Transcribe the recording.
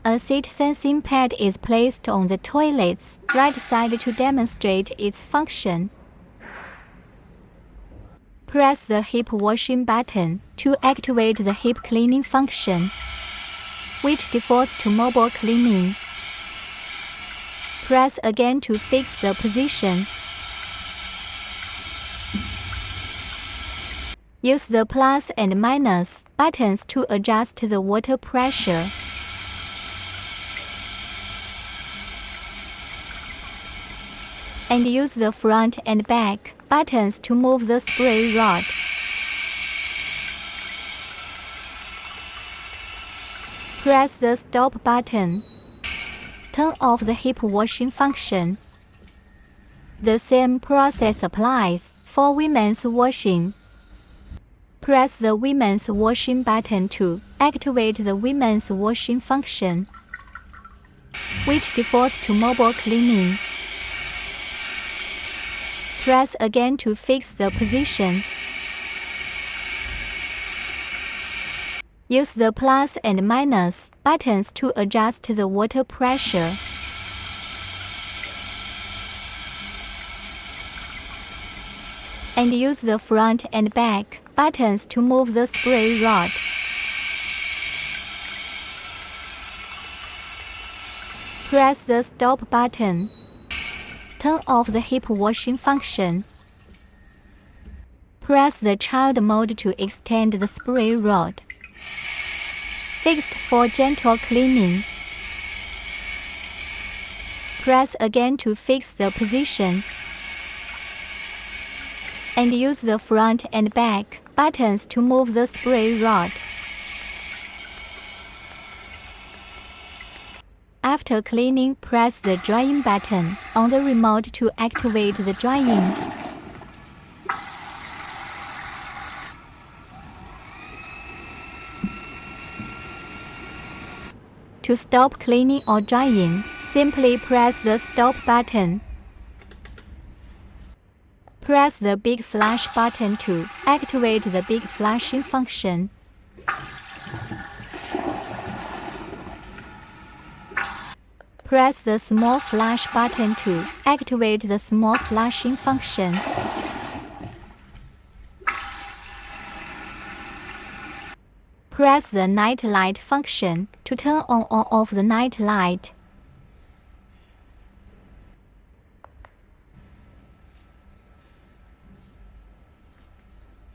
A seat sensing pad is placed on the toilet's right side to demonstrate its function. Press the hip washing button to activate the hip cleaning function, which defaults to mobile cleaning. Press again to fix the position. Use the plus and minus buttons to adjust the water pressure. And use the front and back buttons to move the spray rod. Press the stop button. Turn off the hip washing function. The same process applies for women's washing. Press the women's washing button to activate the women's washing function, which defaults to mobile cleaning. Press again to fix the position. Use the plus and minus buttons to adjust the water pressure. And use the front and back buttons to move the spray rod. Press the stop button. Turn off the hip washing function. Press the child mode to extend the spray rod. Fixed for gentle cleaning. Press again to fix the position. And use the front and back buttons to move the spray rod. After cleaning, press the drying button on the remote to activate the drying. To stop cleaning or drying, simply press the stop button. Press the big flash button to activate the big flashing function. Press the small flash button to activate the small flashing function. Press the night light function to turn on or off the night light.